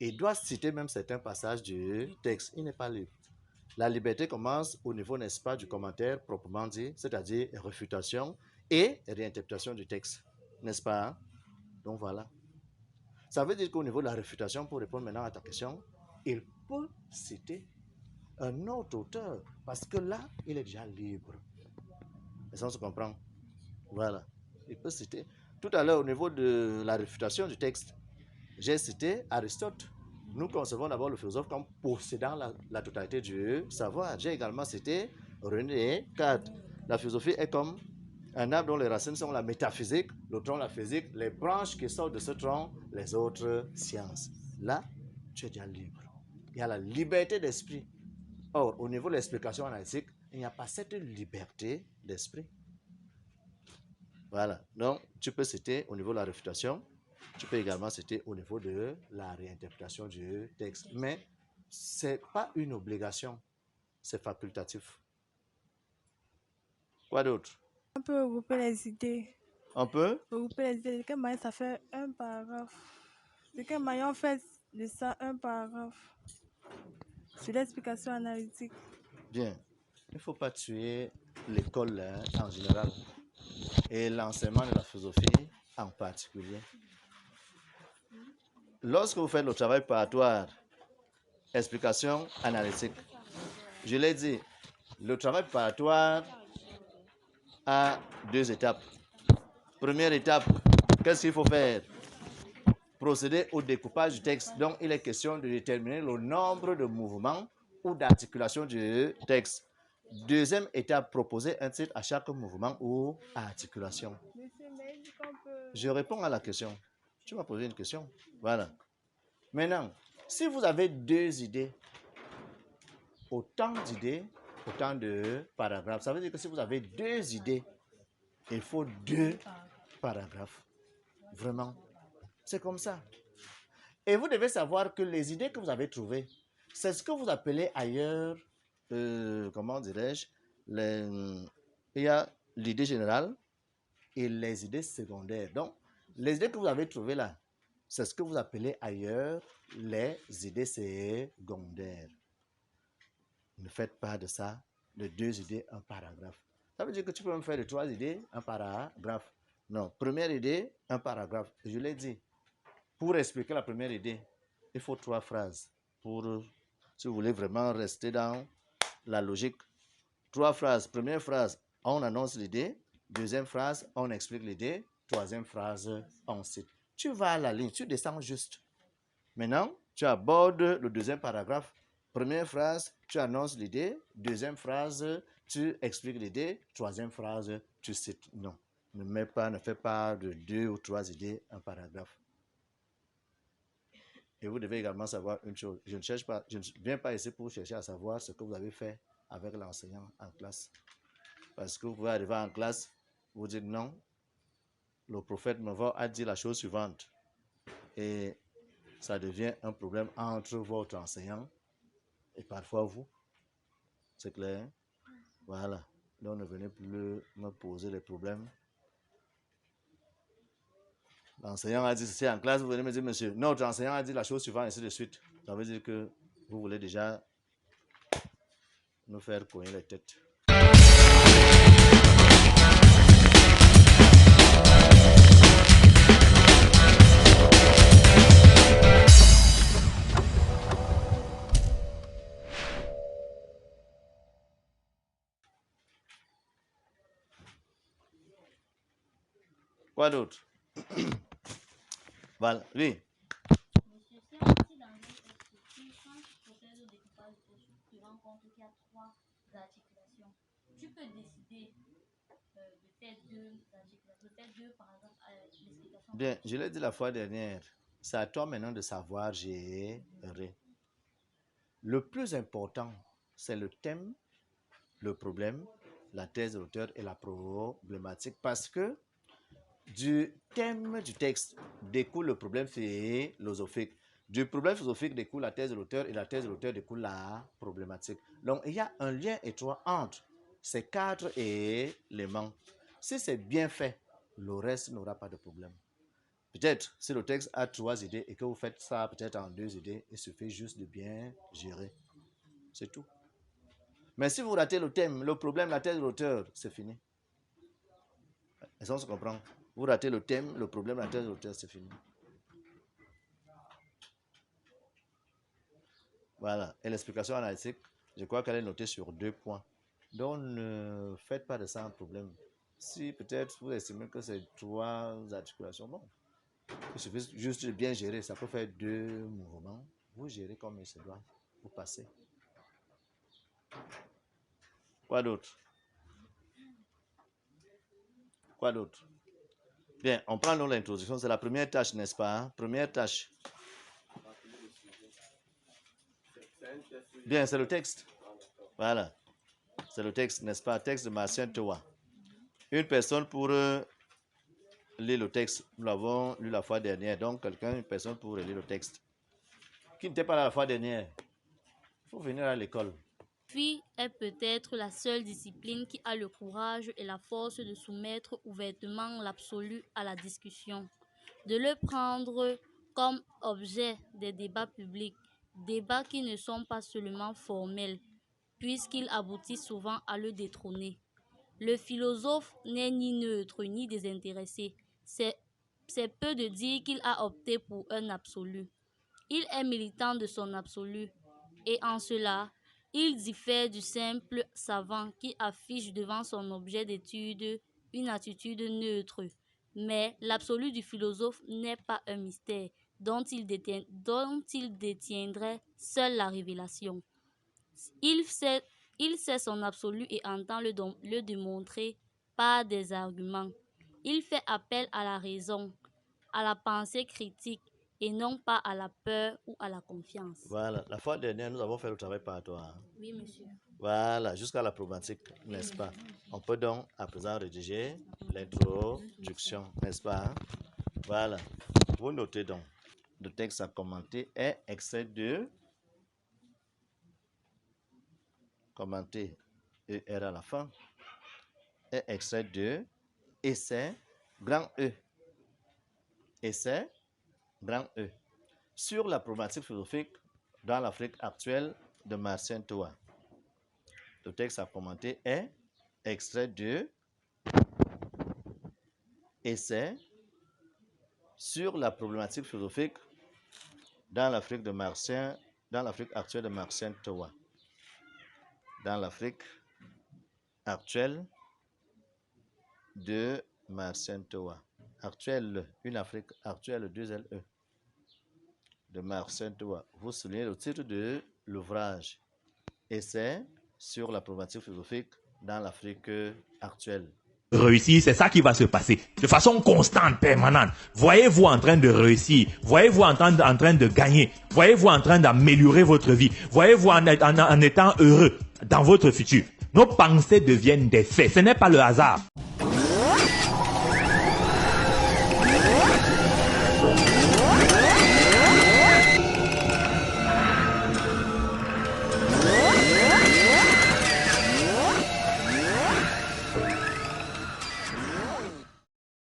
Il doit citer même certains passages du texte. Il n'est pas libre. La liberté commence au niveau, n'est-ce pas, du commentaire proprement dit, c'est-à-dire réfutation et réinterprétation du texte. N'est-ce pas? Hein? Donc voilà. Ça veut dire qu'au niveau de la réfutation, pour répondre maintenant à ta question, il peut citer un autre auteur parce que là, il est déjà libre. Et ça, on se comprend. Voilà. Il peut citer. Tout à l'heure, au niveau de la réfutation du texte, j'ai cité Aristote. Nous concevons d'abord le philosophe comme possédant la totalité du savoir. J'ai également cité René Descartes. La philosophie est comme un arbre dont les racines sont la métaphysique, le tronc la physique, les branches qui sortent de ce tronc, les autres sciences. Là, tu es déjà libre. Il y a la liberté d'esprit. Or, au niveau de l'explication analytique, il n'y a pas cette liberté d'esprit. Voilà. Donc, tu peux citer au niveau de la réfutation, tu peux également citer au niveau de la réinterprétation du texte. Mais ce n'est pas une obligation, c'est facultatif. Quoi d'autre? On peut regrouper les idées. On peut? Regrouper les idées. De quelle manière ça fait un paragraphe? De quelle manière on fait de ça un paragraphe? C'est l'explication analytique. Bien. Il ne faut pas tuer l'école en général et l'enseignement de la philosophie en particulier. Lorsque vous faites le travail préparatoire, explication analytique, je l'ai dit, le travail préparatoire a 2 étapes. Première étape, qu'est-ce qu'il faut faire? Procéder au découpage du texte. Donc, il est question de déterminer le nombre de mouvements ou d'articulations du texte. Deuxième étape, proposer un titre à chaque mouvement ou articulation. Je réponds à la question. Tu m'as posé une question. Voilà. Maintenant, si vous avez 2 idées, autant d'idées, autant de paragraphes. Ça veut dire que si vous avez 2 idées, il faut 2 paragraphes. Vraiment. C'est comme ça. Et vous devez savoir que les idées que vous avez trouvées, c'est ce que vous appelez ailleurs, comment dirais-je, il y a l'idée générale et les idées secondaires. Donc, les idées que vous avez trouvées là, c'est ce que vous appelez ailleurs les idées secondaires. Ne faites pas de ça, de 2 idées, un paragraphe. Ça veut dire que tu peux même faire de 3 idées, un paragraphe. Non, première idée, un paragraphe. Je l'ai dit. Pour expliquer la première idée, il faut 3 phrases. Si vous voulez vraiment rester dans la logique, 3 phrases. Première phrase, on annonce l'idée. Deuxième phrase, on explique l'idée. Troisième phrase, on cite. Tu vas à la ligne, tu descends juste. Maintenant, tu abordes le deuxième paragraphe. Première phrase, tu annonces l'idée. Deuxième phrase, tu expliques l'idée. Troisième phrase, tu cites. Non, ne fais pas de 2 ou 3 idées, un paragraphe. Et vous devez également savoir une chose. Je ne viens pas ici pour chercher à savoir ce que vous avez fait avec l'enseignant en classe. Parce que vous pouvez arriver en classe, vous dites non, le prophète Mohammed a dit la chose suivante. Et ça devient un problème entre votre enseignant et parfois vous. C'est clair? Voilà. Donc ne venez plus me poser les problèmes. L'enseignant a dit ceci en classe, vous venez me dire, monsieur, notre enseignant a dit la chose suivante, et ainsi de suite. Ça veut dire que vous voulez déjà nous faire cogner les têtes. Quoi d'autre? Voilà, oui. Monsieur, si on dit dans une structure, quand tu procèdes au découpage du texte, tu te rends compte qu'il y a 3 articulations. Tu peux décider de faire 2 articulations, de faire 2 par exemple l'explication. Bien, je l'ai dit la fois dernière, c'est à toi maintenant de savoir gérer. Le plus important, c'est le thème, le problème, la thèse de l'auteur et la problématique, parce que du thème du texte découle le problème philosophique. Du problème philosophique découle la thèse de l'auteur et la thèse de l'auteur découle la problématique. Donc, il y a un lien étroit entre ces 4 éléments. Si c'est bien fait, le reste n'aura pas de problème. Peut-être, si le texte a 3 idées et que vous faites ça peut-être en 2 idées, il suffit juste de bien gérer. C'est tout. Mais si vous ratez le thème, le problème, la tête de l'auteur, c'est fini. Est-ce qu'on se comprend? Vous ratez le thème, le problème, la tête de l'auteur, c'est fini. Voilà. Et l'explication analytique, je crois qu'elle est notée sur 2 points. Donc, ne faites pas de ça un problème. Si peut-être vous estimez que c'est 3 articulations, bon, il suffit juste de bien gérer. Ça peut faire 2 mouvements. Vous gérez comme il se doit. Vous passez. Quoi d'autre? Quoi d'autre? Bien, on prend l'introduction. C'est la première tâche, n'est-ce pas? Hein? Première tâche. Bien, c'est le texte. Voilà. C'est le texte, n'est-ce pas? Texte de Martien Towa. Une personne pour lire le texte. Nous l'avons lu la fois dernière. Donc, une personne pour lire le texte. Qui n'était pas là la fois dernière? Il faut venir à l'école. Puis est peut-être la seule discipline qui a le courage et la force de soumettre ouvertement l'absolu à la discussion, de le prendre comme objet des débats publics, débats qui ne sont pas seulement formels, puisqu'ils aboutissent souvent à le détrôner. Le philosophe n'est ni neutre ni désintéressé. C'est peu de dire qu'il a opté pour un absolu. Il est militant de son absolu, et en cela, il diffère du simple savant qui affiche devant son objet d'étude une attitude neutre. Mais l'absolu du philosophe n'est pas un mystère dont il détiendrait seul la révélation. Il sait son absolu et entend le démontrer par des arguments. Il fait appel à la raison, à la pensée critique, et non pas à la peur ou à la confiance. Voilà, la fois dernière, nous avons fait le travail par toi. Hein? Oui, monsieur. Voilà, jusqu'à la problématique, n'est-ce pas? On peut donc à présent rédiger l'introduction, n'est-ce pas? Hein? Voilà, vous notez donc, le texte à commenter est extrait de commenter ER à la fin, est extrait de essai grand E. Essai grand E. Sur la problématique philosophique dans l'Afrique actuelle de Martien Towa. Le texte à commenter est extrait de essai sur la problématique philosophique dans l'Afrique actuelle de Martien Towa. Dans l'Afrique actuelle de Martien Towa. Actuelle, une Afrique actuelle, 2 LE. De Martien Towa. Vous soulignez le titre de l'ouvrage. Essai sur la problématique philosophique dans l'Afrique actuelle. Réussir, c'est ça qui va se passer de façon constante, permanente. Voyez-vous en train de réussir, voyez-vous en train de gagner, voyez-vous en train d'améliorer votre vie, voyez-vous en étant heureux dans votre futur. Nos pensées deviennent des faits, ce n'est pas le hasard.